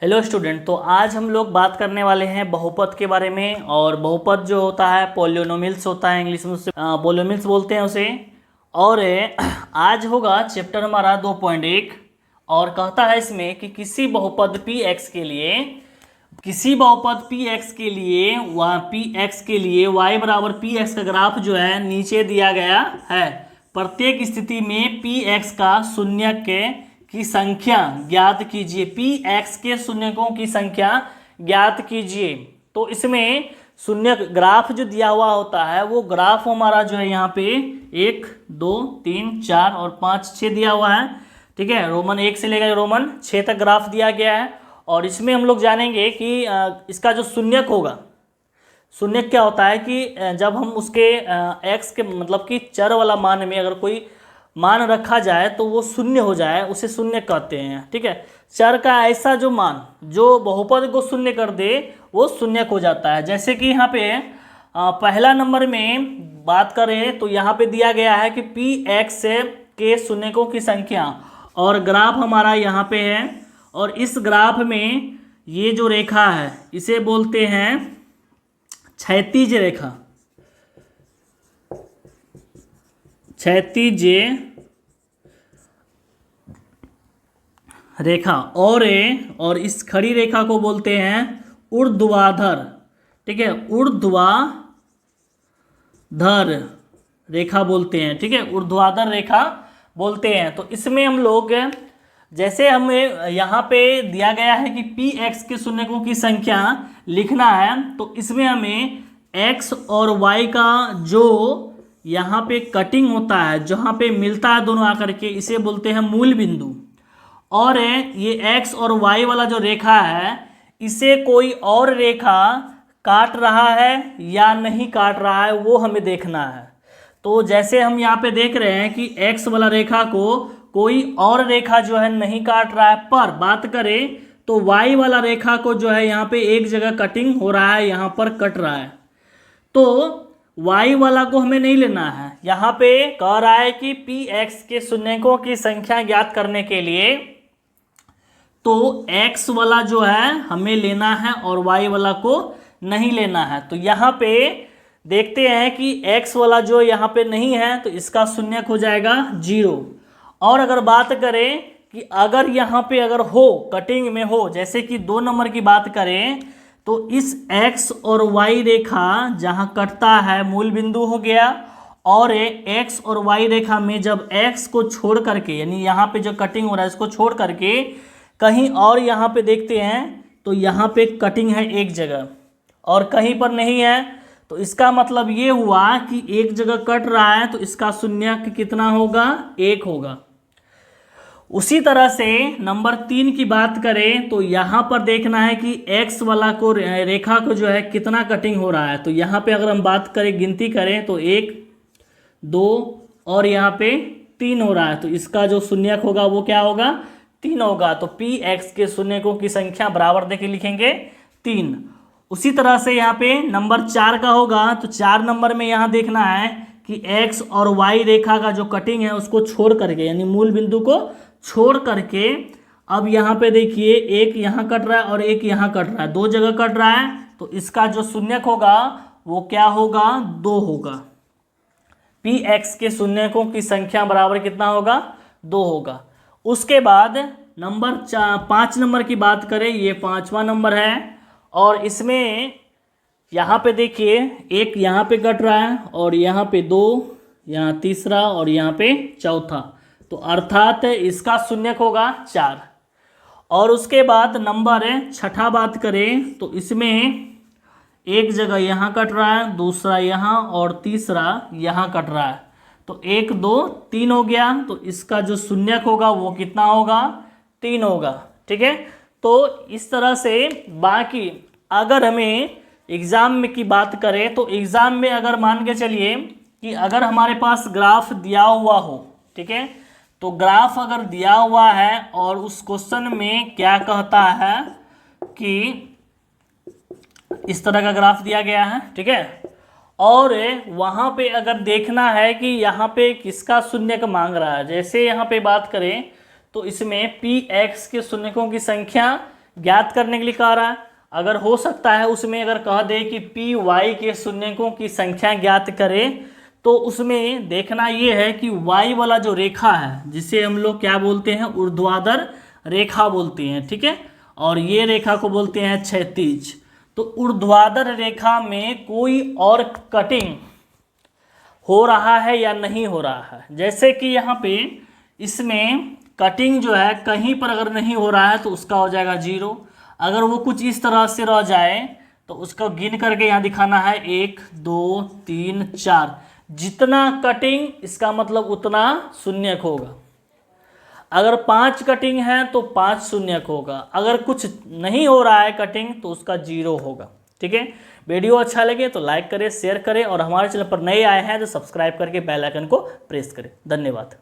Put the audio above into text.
Hello student, तो आज हम लोग बात करने वाले हैं बहुपद के बारे में। और बहुपद जो होता है पॉलिनोमियल्स होता है, इंग्लिश में उसे पॉलिनोमियल्स बोलते हैं उसे। और आज होगा चैप्टर हमारा 2.1 और कहता है इसमें कि किसी बहुपद पी एक्स के लिए y बराबर पी एक्स का ग्राफ जो है नीचे दिया गया है। प्रत्येक स्थिति में पी एक्स का शून्यक की संख्या ज्ञात कीजिए। पी एक्स के शून्यकों की संख्या ज्ञात कीजिए। तो इसमें शून्य ग्राफ जो दिया हुआ होता है वो ग्राफ हमारा जो है यहाँ पे 1 2 3 4 और 5 6 दिया हुआ है। ठीक है, रोमन 1 से लेकर रोमन 6 तक ग्राफ दिया गया है। और इसमें हम लोग जानेंगे कि इसका जो शून्यक होगा, शून्यक क्या होता है कि जब हम उसके एक्स के मतलब कि चर वाला मान में अगर कोई मान रखा जाए तो वो शून्य हो जाए, उसे शून्य कहते हैं। ठीक है, चर का ऐसा जो मान जो बहुपद को शून्य कर दे वो शून्यक हो जाता है। जैसे कि यहाँ पे पहला नंबर में बात करें तो यहाँ पे दिया गया है कि पी एक्स के शून्यकों की संख्या, और ग्राफ हमारा यहाँ पे है। और इस ग्राफ में ये जो रेखा है इसे बोलते हैं क्षैतिज रेखा, क्षैतिज रेखा। और इस खड़ी रेखा को बोलते हैं ऊर्ध्वाधर। ठीक है, ऊर्ध्वाधर रेखा बोलते हैं। ठीक है, ऊर्ध्वाधर रेखा बोलते हैं। तो इसमें हम लोग जैसे हमें यहाँ पे दिया गया है कि पी एक्स के शून्यकों की संख्या लिखना है, तो इसमें हमें एक्स और वाई का जो यहाँ पे कटिंग होता है, जहाँ पे मिलता है दोनों आकर के, इसे बोलते हैं मूल बिंदु। और ये एक्स और वाई वाला जो रेखा है इसे कोई और रेखा काट रहा है या नहीं काट रहा है वो हमें देखना है। तो जैसे हम यहाँ पे देख रहे हैं कि एक्स वाला रेखा को कोई और रेखा जो है नहीं काट रहा है, पर बात करें तो वाई वाला रेखा को जो है यहाँ पे एक जगह कटिंग हो रहा है, यहाँ पर कट रहा है। तो y वाला को हमें नहीं लेना है। यहाँ पे कह रहा है कि पी एक्स के शून्यकों की संख्या ज्ञात करने के लिए तो x वाला जो है हमें लेना है और y वाला को नहीं लेना है। तो यहाँ पे देखते हैं कि x वाला जो यहाँ पे नहीं है तो इसका शून्यक हो जाएगा 0। और अगर बात करें कि अगर यहाँ पे अगर हो कटिंग में हो, जैसे कि 2 नंबर की बात करें तो इस x और y रेखा जहाँ कटता है मूल बिंदु हो गया। और x और y रेखा में जब x को छोड़ करके, यानी यहाँ पे जो कटिंग हो रहा है इसको छोड़ करके कहीं और यहाँ पे देखते हैं तो यहाँ पे कटिंग है एक जगह और कहीं पर नहीं है। तो इसका मतलब ये हुआ कि एक जगह कट रहा है तो इसका शून्यक कितना होगा, 1 होगा। उसी तरह से नंबर 3 की बात करें तो यहाँ पर देखना है कि x वाला को रेखा को जो है कितना कटिंग हो रहा है। तो यहाँ पे अगर हम बात करें, गिनती करें तो 1 2 और यहाँ पे 3 हो रहा है। तो इसका जो शून्यक होगा वो क्या होगा, 3 होगा। तो पी एक्स के शून्यकों की संख्या बराबर देके लिखेंगे 3। उसी तरह से यहाँ पे नंबर 4 का होगा तो 4 नंबर में यहाँ देखना है कि x और y रेखा का जो कटिंग है उसको छोड़ करके, यानी मूल बिंदु को छोड़ करके, अब यहाँ पे देखिए एक यहाँ कट रहा है और एक यहाँ कट रहा है, 2 जगह कट रहा है। तो इसका जो शून्यक होगा वो क्या होगा, 2 होगा। पी एक्स के शून्यकों की संख्या बराबर कितना होगा, 2 होगा। उसके बाद नंबर 5 नंबर की बात करें, ये 5वां नंबर है। और इसमें यहाँ पे देखिए एक यहाँ पे कट रहा है और यहाँ पे 2, यहाँ तीसरा और यहाँ पे चौथा। तो अर्थात इसका शून्यक होगा 4। और उसके बाद नंबर 6 बात करें तो इसमें एक जगह यहाँ कट रहा है, दूसरा यहाँ और तीसरा यहाँ कट रहा है। तो 1 2 3 हो गया। तो इसका जो शून्यक होगा वो कितना होगा, 3 होगा। ठीक है, तो इस तरह से बाकी अगर हमें एग्ज़ाम में की बात करें तो एग्ज़ाम में अगर मान के चलिए कि अगर हमारे पास ग्राफ दिया हुआ हो, ठीक है, तो ग्राफ अगर दिया हुआ है और उस क्वेश्चन में क्या कहता है कि इस तरह का ग्राफ दिया गया है, ठीक है, और वहाँ पे अगर देखना है कि यहाँ पे किसका शून्यक मांग रहा है, जैसे यहाँ पे बात करें तो इसमें पी एक्स के शून्यकों की संख्या ज्ञात करने के लिए कह रहा है। अगर हो सकता है उसमें अगर कह दे कि पी वाई के शून्यकों की संख्या ज्ञात करें, तो उसमें देखना ये है कि वाई वाला जो रेखा है जिसे हम लोग क्या बोलते हैं, ऊर्ध्वाधर रेखा बोलते हैं, ठीक है, और ये रेखा को बोलते हैं क्षैतिज। तो ऊर्ध्वाधर रेखा में कोई और कटिंग हो रहा है या नहीं हो रहा है। जैसे कि यहाँ पे इसमें कटिंग जो है कहीं पर अगर नहीं हो रहा है तो उसका हो जाएगा 0। अगर वो कुछ इस तरह से रह जाए तो उसको गिन करके यहाँ दिखाना है 1 2 3 4, जितना कटिंग इसका मतलब उतना शून्यक होगा। अगर 5 कटिंग है तो 5 शून्यक होगा। अगर कुछ नहीं हो रहा है कटिंग तो उसका 0 होगा। ठीक है, वीडियो अच्छा लगे तो लाइक करें, शेयर करें, और हमारे चैनल पर नए आए हैं तो सब्सक्राइब करके बेल आइकन को प्रेस करें। धन्यवाद।